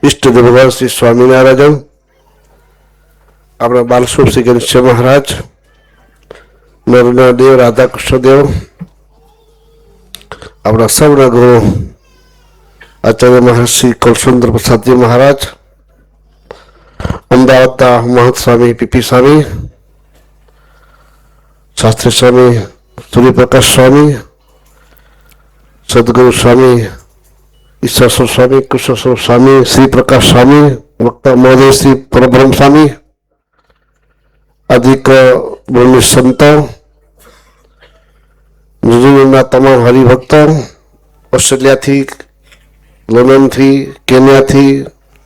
इष्टदेव भगवान श्री स्वामीनारायण, अपना बाल स्वरूप श्री गणेश महाराज, नरना देव, राधा कृष्ण देव, अपना सबना गुरु आचार्य महर्षि कौलसुंदर प्रसाद जी महाराज, अमदावाद महंत स्वामी पीपी स्वामी, शास्त्री स्वामी सूर्य प्रकाश स्वामी, सदगुरु स्वामी ईश्वर स्वामी, कृष्ण स्वामी, श्री प्रकाश स्वामी, वक्ता महोदय श्री परब्रह्म स्वामी, अधिक बोलने संतों, जुजुना तमाम हरिभक्तों, ऑस्ट्रेलिया थी, लंडन थी, केन्या थी,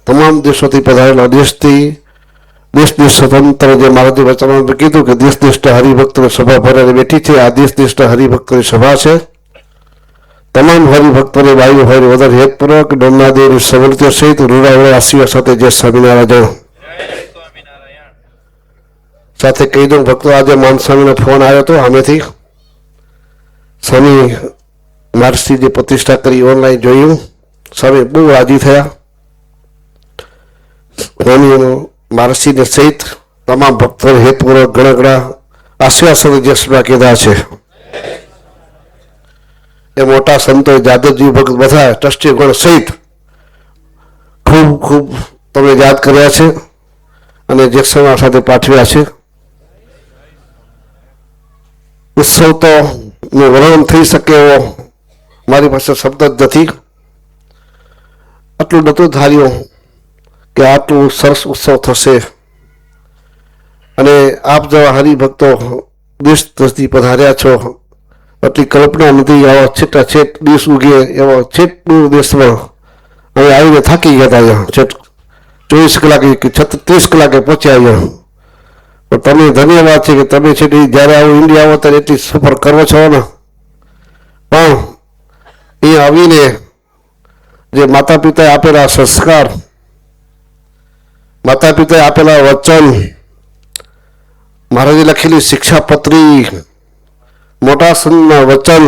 तमाम देशों थी पधारेला देश स्वतंत्र जो महाराज वचन में कीधु कि देश हरिभक्त सभा भराने बैठी है। आ देश हरिभक्त सभा है। तमाम हरिभक्तों ने वायु भाई वधर हेतपूर्वक डोमनादेव सवलतियों सहित रूड़ा आशीर्वाद साथ जय स्वामीनारायण साथ कही दू भक्तों आज मान स्वामी फोन आयो तो हमें थी स्वामी महर्षि जी प्रतिष्ठा करी ऑनलाइन जोयू स्वामी बहु राजी थया। स्वामी महर्षि ने सहित तमाम भक्तों हेतपूर्वक घना घना आशीर्वाद साथ जय स्वामी कीधा है। ए मोटा संतो जादवजी भक्त बधा ट्रस्टी गण सहित खूब खूब तमे याद कर्या छे अने जेक्समा साथे पाठव्या छे। उत्सव तो वर्णन थई सके एवो मारी पासे शब्द ज नथी। आटलुं नहोतुं धार्युं के आटलुं सरस उत्सव थशे अने आप जेवा हरिभक्तो देश देशथी पधार्या छो आटली कल्पना नहीं। आवा छेटा छेट देश उगे एवं छेट दूर देश में हमें आવીને થાકી ગયા હતા। છેટ 24 કલાકે કે 36 કલાકે પહોંચ્યા અહીંયા। પણ તમે ધન્યવાદ છે કે તમે છેટ જ્યારે આવો ઇન્ડિયા આવો ત્યારે એટલી સફર કરો છો ને। પણ અહીંયા આવીને જે માતા પિતાએ આપેલા સંસ્કાર, માતા પિતાએ આપેલા વચન, મહારાજે લખેલી શિક્ષાપત્રી, मोटा संतना वचन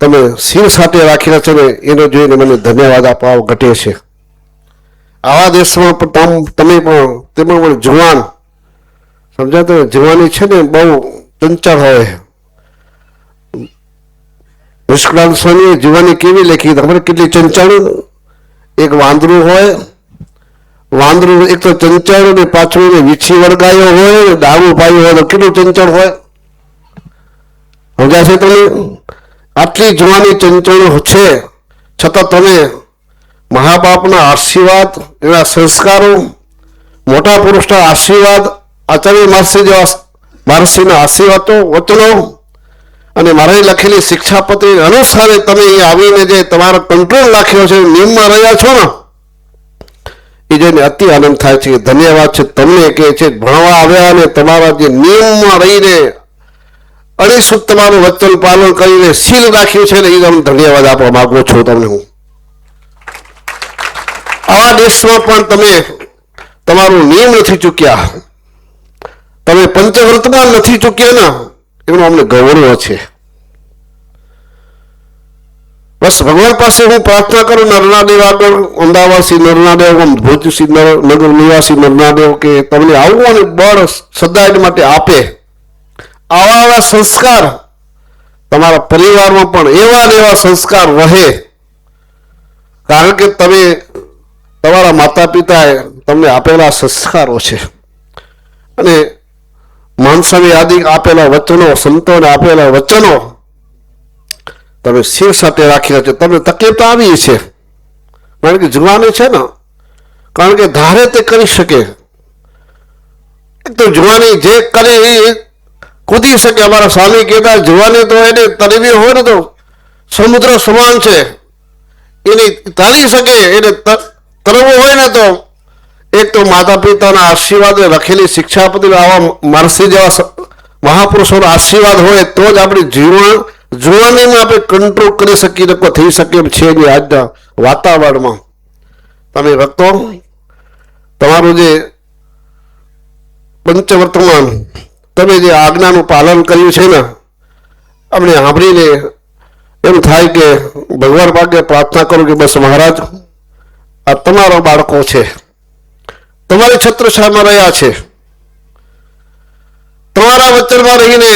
तमे सिर साथे राखीला छे ने एनो जोईने मने धन्यवाद आपवा घटे छे। आवा देशमां पण तमे पण तेमां पण जुवान समजातो जवानी छे ने बहु चंचल होय। निष्कलांत स्वामी जुवानी केवी लेखी खबर केटली चंचल। एक वांदरू होय, वांदरू एक तो चंचल ने पाछो ने वीછી વળગાયો હોય, ડાળું પાયું હોય તો કેટલું ચંચળ હોય। समझा से तमे आटली जवानी चंचल है छतां तमे महाबापना आशीर्वाद, एना संस्कारों, मोटा पुरुषना आशीर्वाद, आचार्य महर्षि जेवा महर्षिना आशीर्वादों, वचनों अने मारी लखेली शिक्षापत्री अनुसार तमे अहीं आवीने जे तमारो कंट्रोल राख्यो छे, नियममां रह्या छो ने ए जोईने अति आनंद थाय छे। धन्यवाद छे तमने के छे भणवा आव्या अने तमारा जे नियममां रहीने अड़ीसूत तमारू वचन पालन करीने सील राख्યું છે ને એ તમને ધન્યવાદ આપવા માંગુ છું। તમને હું આવા દેશમાં પણ તમે તમારું નિયમ નથી ચૂક્યા, તમે પંચવ્રતમાં નથી ચૂક્યા ને એનું અમને ગૌરવ છે। બસ ભગવાન પાસે હું પ્રાર્થના કરું નરનાદેવ આગળ, અમદાવાદથી નરનાદેવ, ભુજથી નગર નિવાસી નરનાદેવ કે તમને આવું અને બળ સદાય માટે આપે। आवा आवा संस्कार तमारा परिवार में पण एवा ने एवा संस्कार वहे, कारण के तमे तमारा माता पिताए तमने आपेला संस्कारों छे अने मानसाने आदि आपेला वचनों, संतोने आपेला वचनों तमे सिर साथे राखी छे। तमने तकलीफ तो आवी छे कारण के जुवानी छे ने, कारण के धारे ते करी शके। एक तो जुवानी जे करे कूदी सके। अमरा स्वामी कहता जुवानी तो एने तरवी हो ने तो समुद्र समान छे, एने तारी सके, एने तरवो होय ने तो एक तो माता पिताना आशीर्वाद रखेली शिक्षापति आवा महर्षि जेवा महापुरुषोना आशीर्वाद होय तो ज आपणी जुवानी में आपणे कंट्रोल करी सकी नको थई सके छे। जे आजना वातावरणमां तमे भक्तो तमारुं जे पंचवर्तमान तमे जे आज्ञानुं पालन कर्युं छे ने अमने सांभळीने एम थाय के भगवान पाके प्रार्थना करूं कि बस महाराज આ તમારા બાળકો છે, તમારી છત્રછાયામાં રહ્યા છે, તમારા વચનમાં રહીને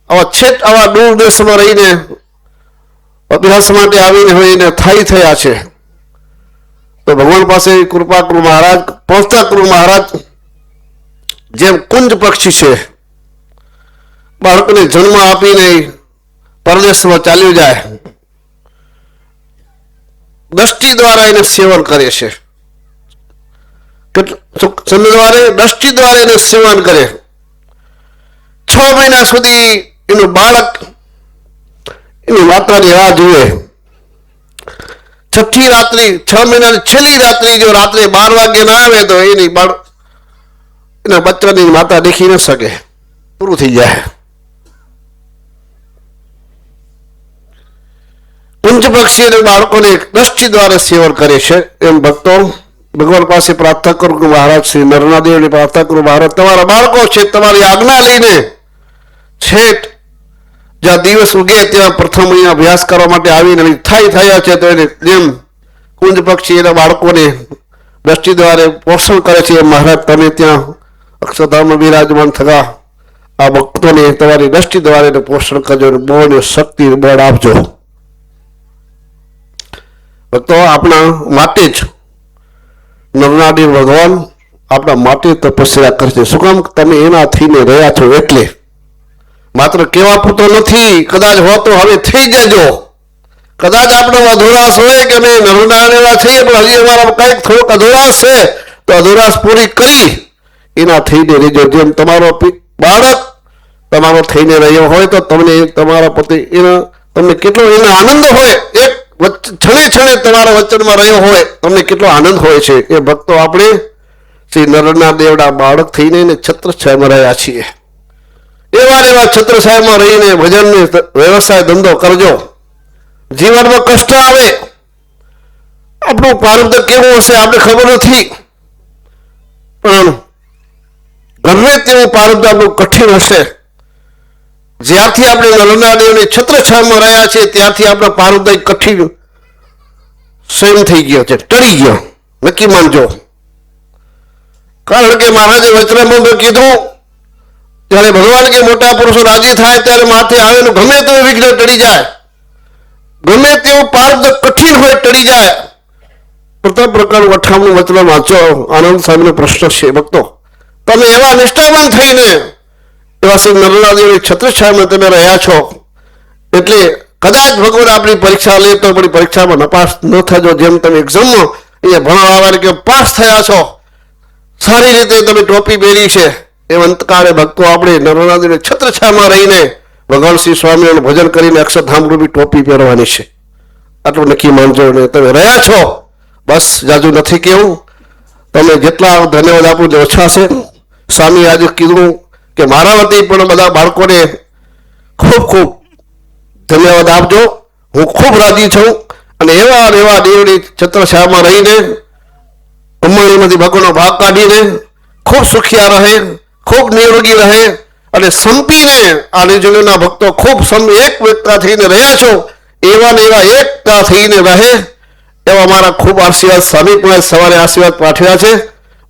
આવા છેક આવા દૂર દેશમાં રહીને અભ્યાસ માટે આવીને હોઈને સ્થાયી થયા છે. તો ભગવાન પાસે કૃપા કરું મહારાજ, પહોંચતા કરું મહારાજ. જેમ કુંજ પક્ષી છે, બાળકોને જન્મ આપીને પરદેશમાં ચાલ્યું જાય, દ્રષ્ટિ દ્વારા એને સેવન કરે છે, દ્રષ્ટિ દ્વારા એને સેવન કરે. 6 મહિના સુધી એનું બાળક એની માતાની રાહ જુએ. છઠ્ઠી રાત્રિ, 6 મહિનાની છેલ્લી રાત્રિ જો રાત્રે 12 વાગે ના આવે તો એના બચ્ચાની માતા દેખી ન શકે, પૂરું થઈ જાય. પંચ પક્ષી બાળકોને દ્રષ્ટિ દ્વારા સેવન કરે છે. એમ ભક્તો ભગવાન પાસે પ્રાર્થના કરું કે મહારાજ શ્રી નરનાદેવની પ્રાર્થના કરું, મહારાજ તમારા બાળકો છે, તમારી આજ્ઞા લઈને છેક જ્યાં દિવસ ઉગે ત્યાં પ્રથમ અહીંયા અભ્યાસ કરવા માટે આવીને સ્થાયી થયા છે. તો એને જેમ કુંજ પક્ષી એના બાળકોને દ્રષ્ટિ દ્વારા પોષણ કરે છે, મહારાજ તમે ત્યાં અક્ષરધામમાં બિરાજમાન થતા આ ભક્તોને તમારી દ્રષ્ટિ દ્વારા એને પોષણ કરજો, બળ શક્તિ બળ આપજો. ભક્તો આપણા માટે જ નરનાદેવ ભગવાન આપણા માટે તપસ્યા કરે છે. શું કામ? તમે એના થઈને રહ્યા છો એટલે. માત્ર કેવા પૂરતો નથી, કદાચ હો તો હવે થઈ જજો. કદાચ આપણો અધુરાશ હોય કે અમે નરનાદેવના છીએ પણ હજી અમારા કંઈક થોડોક અધુરાશ છે, તો અધુરાશ પૂરી કરી એના થઈને રહેજો. જેમ તમારો બાળક તમારો થઈને રહ્યો હોય તો તમને તમારા પોતે એના તમને કેટલો એનો આનંદ હોય, એક છણે છણે તમારા વચનમાં રહ્યો હોય તમને કેટલો આનંદ હોય છે. એ ભક્તો આપણે શ્રી નરનાદેવના બાળક થઈને છત્રછાયામાં રહ્યા છીએ. એવા છત્રછાયામાં રહીને ભજનની વ્યવસાય ધંધો કરજો. જીવનમાં કષ્ટ આવે, આપણું પ્રારબ્ધ કેવું હશે આપણે ખબર નથી, પણ ગમે તેવું પ્રારબ્ધ આપણું કઠિન હશે. જ્યારથી આપણે નરનાદેવની છત્રછાયામાં રહ્યા છીએ ત્યારથી આપણા પ્રારબ્ધ કઠિન સંયમ થઈ ગયો છે, ટળી ગયો, નક્કી માનજો. કારણ કે મહારાજે વચનામૃતમાં કીધું ત્યારે ભગવાન કે મોટા પુરુષો રાજી થાય ત્યારે માથે આવેલું ગમે તેવું વિઘ્ન ટળી જાય, ગમે તેવું પ્રારબ્ધ કઠિન હોય ટળી જાય. પ્રથમ પ્રકારનું 58 વચન વાંચો, આનંદ સ્વામીનો પ્રશ્ન છે. ભક્તો તમે એવા નિષ્ઠાવાન થઈને એવા શ્રી નરનાદેવની છત્રછાયામાં તમે રહ્યા છો એટલે કદાચ ભગવાન આપણી પરીક્ષા લે તો આપણી પરીક્ષામાં નપાસ ન થજો. જેમ તમે એક્ઝામમાં અહીંયા ભણવા આવવાની કે પાસ થયા છો, સારી રીતે તમે ટોપી પહેરી છે, એમ અંતકાળે ભક્તો આપણે નરનાદેવની છત્રછાયામાં રહીને ભગવાન શ્રી સ્વામિનારાયણ ભજન કરીને અક્ષરધામ રૂપી ટોપી પહેરવાની છે. આટલું નક્કી માનજો. ને તમે રહ્યા છો, બસ જાજુ નથી કેવું. તમે જેટલા ધન્યવાદ આપો તે ઓછા છે. સ્વામી આજે કીધું કે મારા વતી પણ બધા બાળકોને ખૂબ ખૂબ ધન્યવાદ આપજો. હું ખૂબ રાજી છું અને એવા દેવની છત્રછાયામાં રહીને કમાણીમાંથી ભગવાનનો ભાગ કાઢીને ખૂબ સુખિયા રહે, ખૂબ નિરોગી રહે અને સંપીને આ નિર્જનોના ભક્તો ખૂબ એક એકતા થઈને રહ્યા છો એવા ને એવા એકતા થઈને રહે એવા મારા ખૂબ આશીર્વાદ સ્વામી પણ સવારે આશીર્વાદ પાઠવ્યા છે.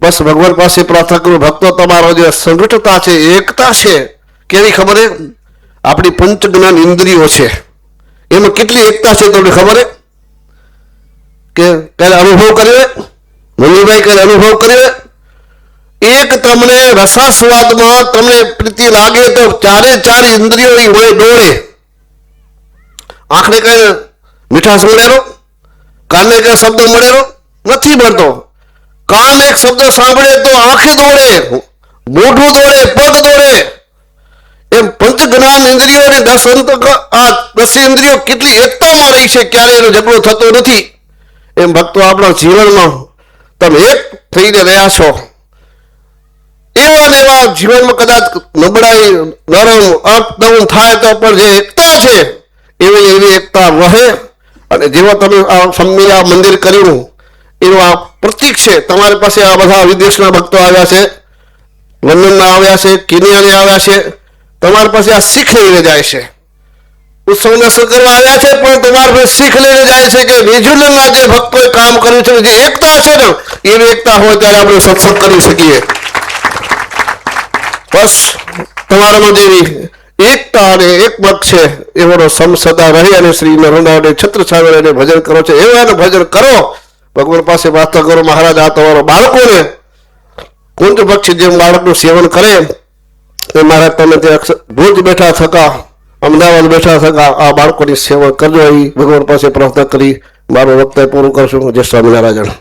બસ ભગવાન પાસે પ્રાર્થના કરું ભક્તો તમારો જે સંગઠતા છે, એકતા છે, કેવી ખબર છે? આપણી પંચ જ્ઞાન ઇન્દ્રિયો છે, એમાં કેટલી એકતા છે તમને ખબર છે? કે ક્યારે અનુભવ કર્યો? મમ્મીભાઈ ક્યારે અનુભવ કર્યો? એક તમને રસાસ્વાદમાં તમને પ્રીતિ લાગે તો 4 ઇન્દ્રિયો હોય દોડે. આંખને કઈ મીઠાશ મળેલો, કાનને કઈ શબ્દ મળેલો નથી મળતો. કાન એક શબ્દ સાંભળે તો આંખે દોડે, મોઢું દોડે, પગ દોડે. એમ પંચ જ્ઞાન ઇન્દ્રિયો અને 10 ઇન્દ્રિયો કેટલી એકતામાં રહી છે, ક્યારે એનો ઝઘડો થતો નથી. એમ ભક્તો આપણા જીવનમાં તમે એક થઈને રહ્યા છો. એવા ને એવા જીવનમાં કદાચ નબળાઈ નરમ અપ ડાઉન થાય તો પણ જે એકતા છે એવી એકતા રહે. અને જેવા તમે આ સંમેલન મંદિર કર્યું એનું આ પ્રતીક છે. તમારી પાસે આ બધા વિદેશના ભક્તો આવ્યા છે, લંડનના આવ્યા છે, કેન્યાના આવ્યા છે, તમારી પાસે આ શીખ લઈને જાય છે. ઉત્સવ દર્શન કરવા આવ્યા છે, પણ તમારા પાસે શીખ લઈને જાય છે કે ન્યુઝીલેન્ડના જે ભક્તોએ કામ કર્યું છે, જે એકતા છે ને એવી એકતા હોય ત્યારે આપણે સત્સંગ કરી શકીએ. બસ તમારામાં જેવી એકતા અને એક મત છે એવાનો સમ સદા રહી અને શ્રી નરનારાયણ છત્ર છાવડીને ભજન કરો છે એવું એને ભજન કરો. ભગવાન પાસે પ્રાર્થના કરો, મહારાજ આ તમારો બાળકોને કુંજ પક્ષી જેમ બાળકનું સેવન કરે એ મહારાજ તમે ત્યાં ભુજ બેઠા થકા, અમદાવાદ બેઠા થકા આ બાળકોની સેવા કરજો. એ ભગવાન પાસે પ્રાર્થના કરી મારું વક્તવ્ય પૂરું કરશું. જય સ્વામિનારાયણ.